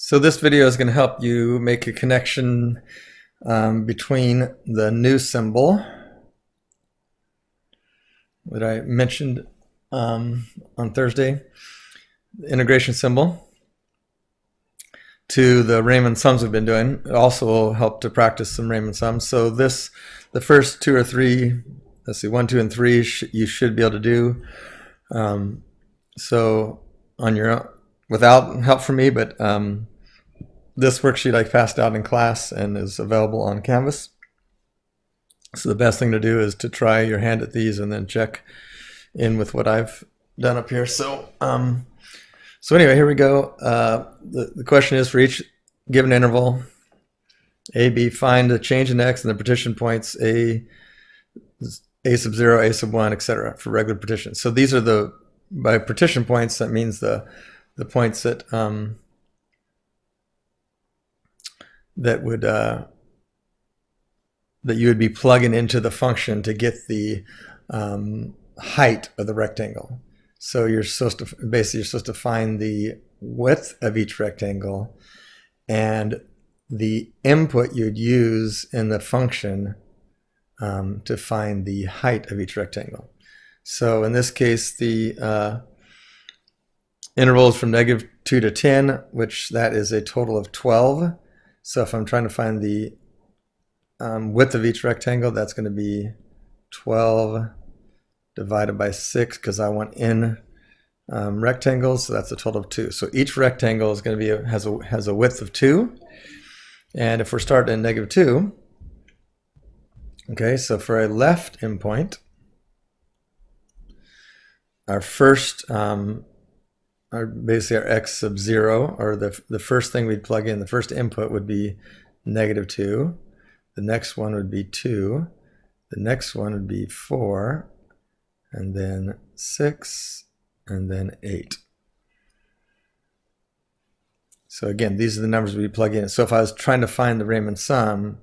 So this video is going to help you make a connection between the new symbol that I mentioned on Thursday, the integration symbol, to the Riemann sums we've been doing. It also will help to practice some Riemann sums. So the first two or three, let's see, 1, 2, and 3, you should be able to do. So on your own, without help from me, but this worksheet I passed out in class and is available on Canvas. So the best thing to do is to try your hand at these and then check in with what I've done up here. So anyway, here we go. The question is, for each given interval, a, b, find the change in x and the partition points a sub 0, a sub 1, etc. for regular partitions. So these are by partition points, that means the points that that you would be plugging into the function to get the height of the rectangle. So you're supposed to find the width of each rectangle and the input you'd use in the function to find the height of each rectangle. So in this case, the interval is from -2 to 10, which that is a total of 12. So if I'm trying to find the width of each rectangle, that's going to be 12 divided by 6, because I want n rectangles, so that's a total of 2. So each rectangle is going to be has a width of 2, and if we're starting at -2, okay, so for a left endpoint, our first basically our x sub 0, or the first thing we'd plug in, the first input would be -2. The next one would be 2. The next one would be 4, and then 6, and then 8. So again, these are the numbers we plug in. So if I was trying to find the Riemann sum,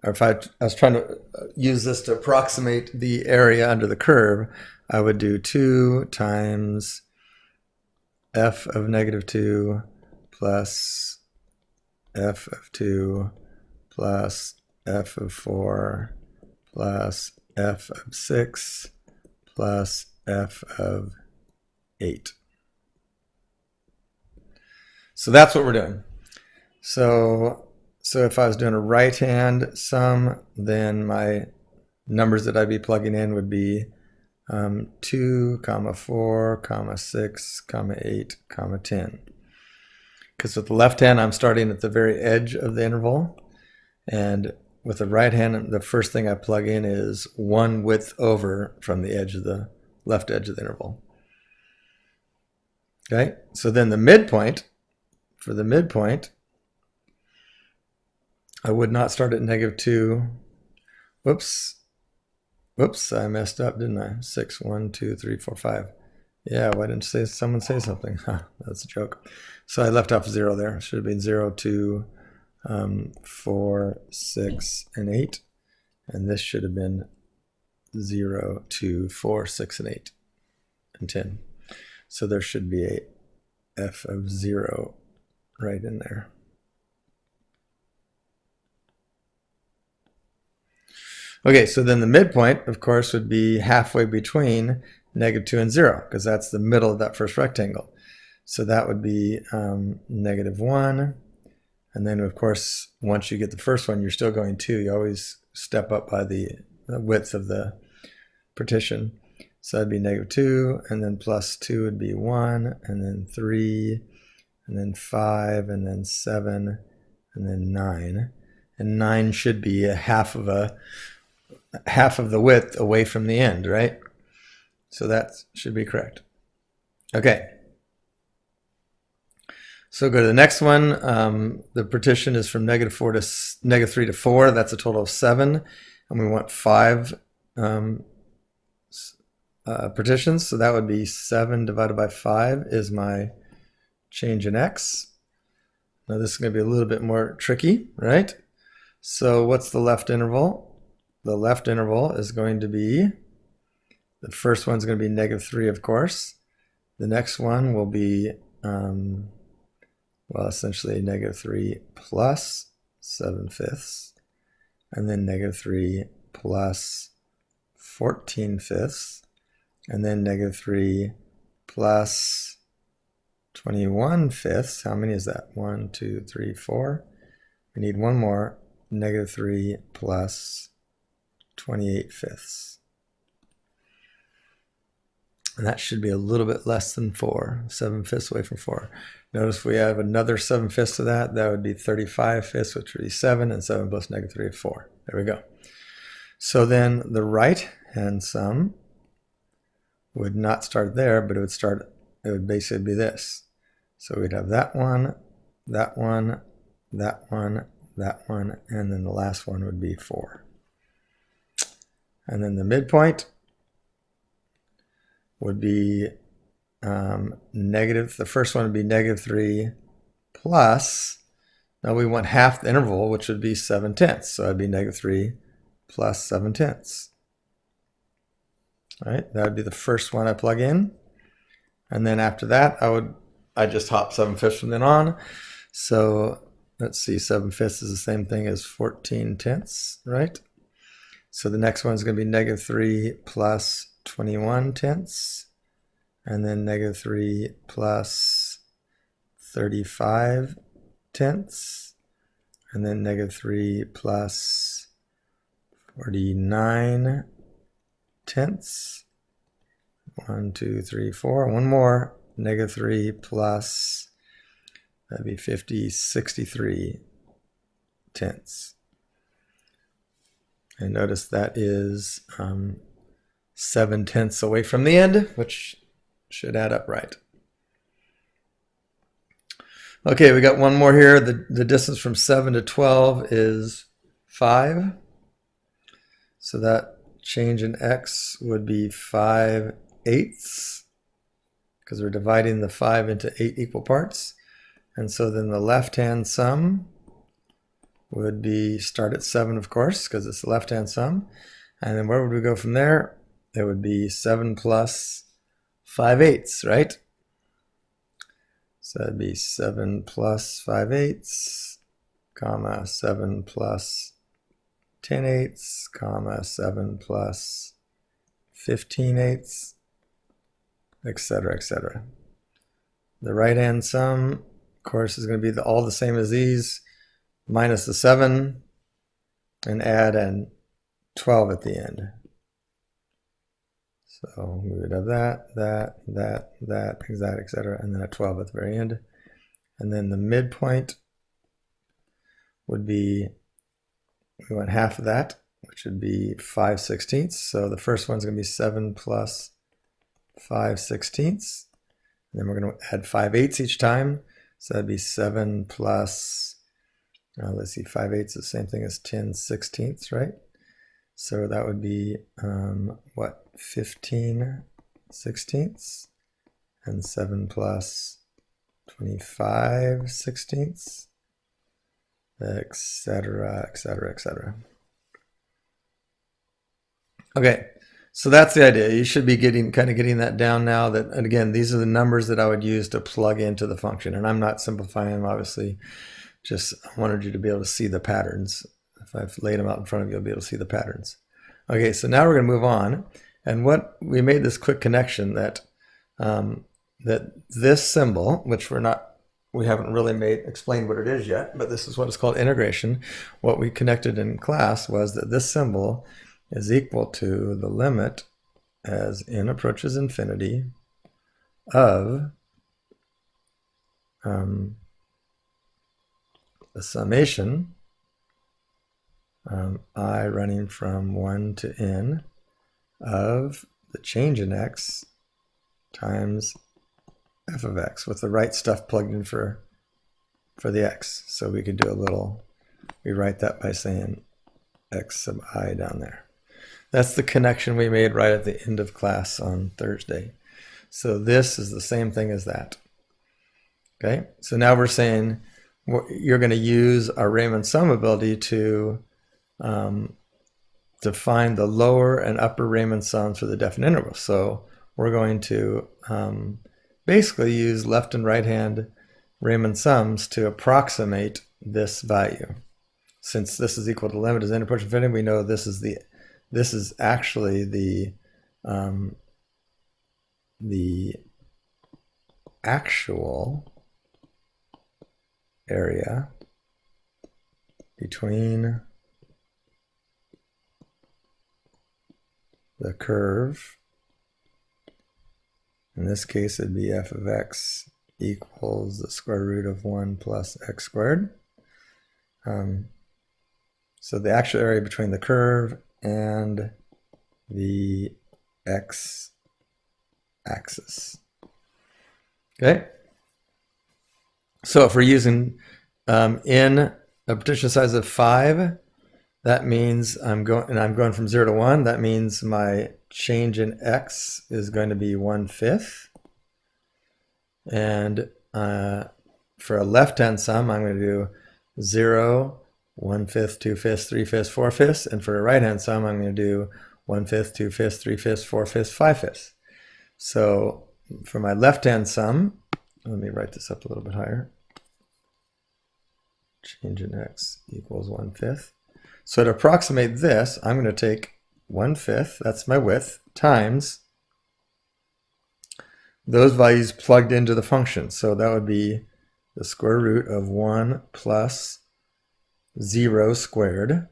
or if I was trying to use this to approximate the area under the curve, I would do 2 times f of -2 plus f of 2 plus f of 4 plus f of 6 plus f of 8. So that's what we're doing. So if I was doing a right-hand sum, then my numbers that I'd be plugging in would be 2, 4, 6, 8, 10. Because with the left hand, I'm starting at the very edge of the interval. And with the right hand, the first thing I plug in is 1 width over from the edge of the left edge of the interval. Okay, so then the midpoint, for the midpoint, I would not start at -2. Whoops, I messed up, didn't I? 6, 1, 2, 3, 4, 5. Yeah, why didn't someone say something? That's a joke. So I left off 0 there. Should have been 0, 2, 4, 6, and 8. And this should have been 0, 2, 4, 6, and 8, and 10. So there should be a f of 0 right in there. Okay, so then the midpoint, of course, would be halfway between -2 and 0, because that's the middle of that first rectangle. So that would be -1. And then, of course, once you get the first one, you're still going 2. You always step up by the width of the partition. So that'd be -2, and then +2 would be 1, and then 3, and then 5, and then 7, and then 9. And 9 should be half of the width away from the end, right? So that should be correct. Okay. So go to the next one. The partition is from -3 to 4. That's a total of 7. And we want 5 partitions. So that would be 7 divided by 5 is my change in x. Now this is going to be a little bit more tricky, right? So what's the left interval? The left interval is going to be, the first one's going to be -3, of course. The next one will be Well, essentially negative 3 plus 7/5, and then negative 3 plus 14/5, and then negative 3 plus 21/5. How many is that? 1, 2, 3, 4. We need one more, negative 3 plus 28/5. And that should be a little bit less than 4, 7/5 away from 4. Notice we have another 7/5 to that. That would be 35/5, which would be 7, and 7 plus negative 3 is 4. There we go. So then the right-hand sum would not start there, but it would basically be this. So we'd have that one, that one, that one, that one, and then the last one would be 4. And then the midpoint would be negative. The first one would be negative 3 plus, now we want half the interval, which would be 7/10. So it'd be negative 3 plus 7/10. All right, that would be the first one I plug in. And then after that, I just hop 7/5 from then on. So let's see, 7/5 is the same thing as 14/10, right? So the next one is going to be negative 3 plus 21/10, and then negative 3 plus 35/10, and then negative 3 plus 49/10. 1, 2, 3, 4. One more, negative 3 plus, that'd be 63/10. And notice that is 7/10 away from the end, which should add up right. Okay, we got one more here. The distance from 7 to 12 is 5. So that change in x would be 5/8, because we're dividing the 5 into 8 equal parts. And so then the left-hand sum would be start at 7, of course, because it's the left-hand sum. And then where would we go from there? It would be 7 plus 5/8, right? So that'd be 7 plus 5/8, comma, 7 plus 10/8, comma, 7 plus 15/8, etc., etc. The right-hand sum, of course, is going to be all the same as these, minus the 7, and add an 12 at the end. So we would have that, etc., and then a 12 at the very end. And then the midpoint would be, we want half of that, which would be 5/16. So the first one's going to be 7 plus 5/16. And then we're going to add 5/8 each time. So that'd be 7 plus, let's see, 5/8 is the same thing as 10/16, right? So that would be, 15/16, and 7 plus 25/16, etc., etc., etc. Okay, so that's the idea. You should be getting that down now. That, and again, these are the numbers that I would use to plug into the function. And I'm not simplifying them, obviously. Just wanted you to be able to see the patterns. If I've laid them out in front of you, you'll be able to see the patterns. Okay, so now we're going to move on. And what we made this quick connection that that this symbol, which we haven't really explained what it is yet, but this is what is called integration. What we connected in class was that this symbol is equal to the limit as n approaches infinity of the summation I running from 1 to n of the change in x times f of x, with the right stuff plugged in for the x. So we could do we write that by saying x sub I down there. That's the connection we made right at the end of class on Thursday. So this is the same thing as that. Okay, so now we're saying you're going to use our Riemann sum ability to find the lower and upper Riemann sums for the definite interval. So we're going to basically use left and right hand Riemann sums to approximate this value. Since this is equal to the limit as n approaching infinity, we know this is actually the actual area between the curve. In this case, it'd be f of x equals the square root of 1 plus x squared. So the actual area between the curve and the x-axis. Okay? So if we're using in a partition size of 5, that means I'm going from 0 to 1. That means my change in x is going to be 1/5. And for a left-hand sum, I'm going to do 0, 1/5, 2/5, 3/5, 4/5. And for a right-hand sum, I'm going to do 1/5, 2/5, 3/5, 4/5, 5/5. So for my left-hand sum, let me write this up a little bit higher. Change in x equals 1/5. So to approximate this, I'm going to take 1/5, that's my width, times those values plugged into the function. So that would be the square root of 1 plus 0 squared.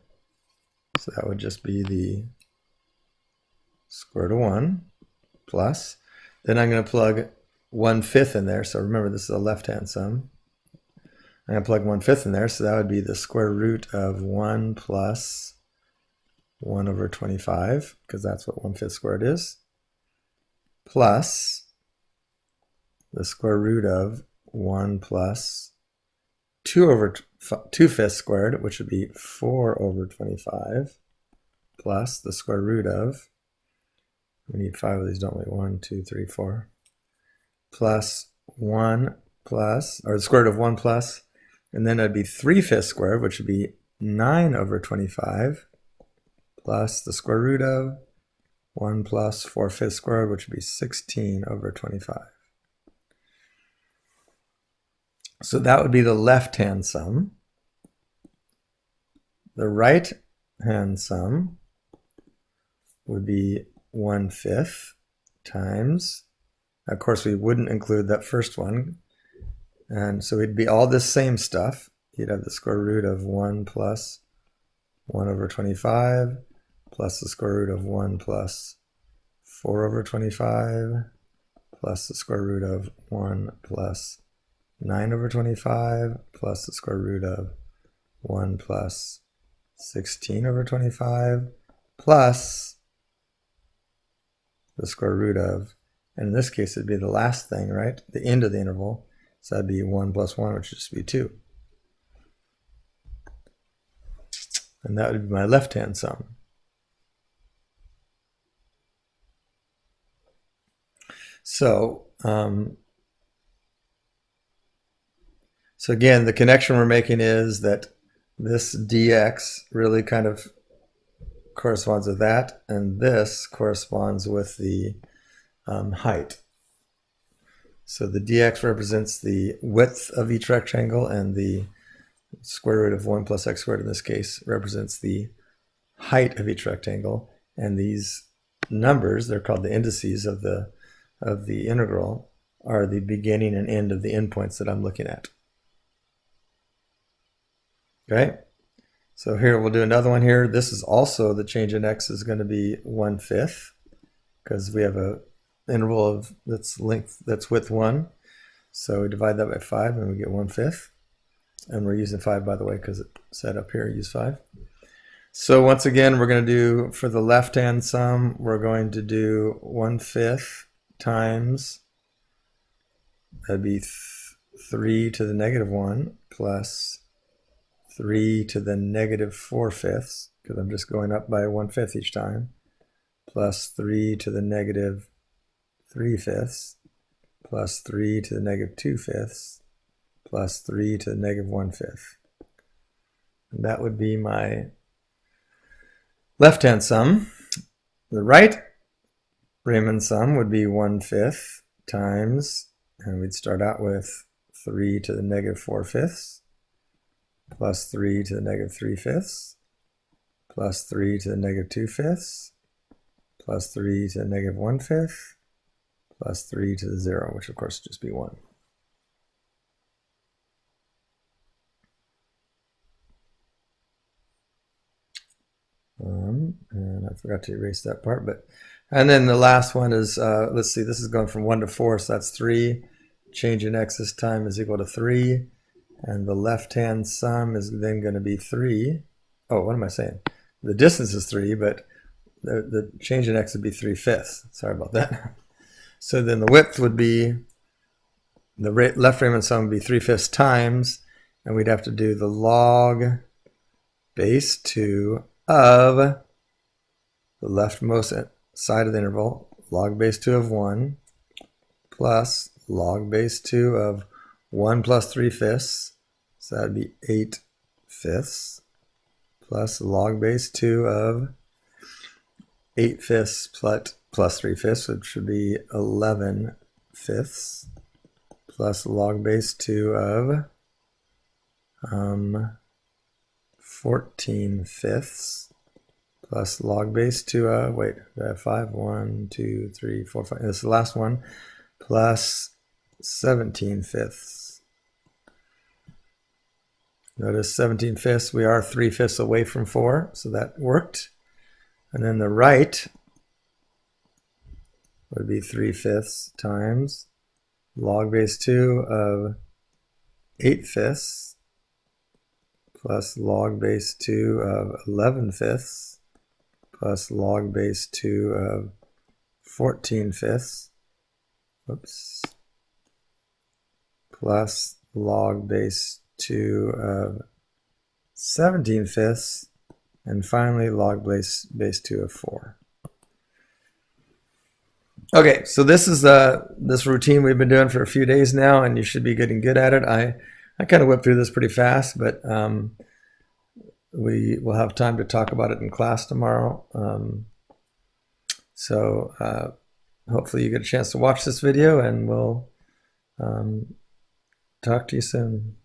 So that would just be the square root of 1 plus. Then I'm going to plug 1/5 in there. So remember, this is a left-hand sum. I'm going to plug 1/5 in there. So that would be the square root of 1 plus 1 over 25, because that's what 1/5 squared is, plus the square root of 1 plus 2 over 2/5 squared, which would be 4 over 25, plus the square root of, we need 5 of these, don't we? 1, 2, 3, 4, plus 1 plus, or the square root of 1 plus, and then it'd be 3/5 squared, which would be 9 over 25, plus the square root of 1 plus 4/5 squared, which would be 16 over 25. So that would be the left-hand sum. The right-hand sum would be 1/5 times, of course we wouldn't include that first one, and so it'd be all this same stuff. You'd have the square root of 1 plus 1 over 25, plus the square root of 1 plus 4 over 25, plus the square root of 1 plus 9 over 25, plus the square root of 1 plus 16 over 25, plus the square root of, and in this case it'd be the last thing, right? The end of the interval. So that'd be 1 plus 1, which would just be 2. And that would be my left-hand sum. So, so again, the connection we're making is that this dx really kind of corresponds with that, and this corresponds with the height. So the dx represents the width of each rectangle, and the square root of 1 plus x squared in this case represents the height of each rectangle. And these numbers, they're called the indices of the integral, are the beginning and end of the endpoints that I'm looking at. Okay, so here we'll do another one here. This is also, the change in x is going to be 1/5, because we have a interval of that's width 1. So we divide that by 5 and we get 1/5. And we're using 5, by the way, because it said up here use 5. So once again, we're going to do, for the left-hand sum, we're going to do 1/5 times, that'd be 3 to the negative 1 plus 3 to the negative 4/5, because I'm just going up by 1/5 each time, plus 3 to the negative 3/5, plus 3 to the negative 2/5, plus 3 to the negative 1/5. And that would be my left-hand sum. The right Riemann sum would be 1/5 times, and we'd start out with 3 to the negative 4/5 plus 3 to the negative 3/5 plus 3 to the negative 2/5 plus 3 to the negative 1/5 plus 3 to the 0, which of course would just be 1. And I forgot to erase that part, and then the last one is, let's see, this is going from 1 to 4, so that's 3. Change in x this time is equal to 3, and the left-hand sum is then going to be 3. Oh, what am I saying? The distance is 3, but the change in x would be 3/5. Sorry about that. So then the width would be, the left Riemann sum would be 3/5 times, and we'd have to do the log base 2 of the leftmost side of the interval, log base 2 of 1, plus log base 2 of 1 plus 3/5, so that would be 8/5, plus log base 2 of 8/5 plus 3/5, which would be 11/5, plus log base 2 of 14/5, plus log base 2 of, wait, I have 5, 1, 2, 3, 4, 5, this is the last one, plus 17/5. Notice 17/5, we are 3/5 away from 4, so that worked. And then the right would be 3/5 times log base 2 of 8/5 plus log base 2 of 11/5 plus log base 2 of 14/5, oops, plus log base 2 of 17/5, and finally log base 2 of 4. Okay, so this is this routine we've been doing for a few days now, and you should be getting good at it. I kind of whipped through this pretty fast, but we will have time to talk about it in class tomorrow. So hopefully you get a chance to watch this video, and we'll talk to you soon.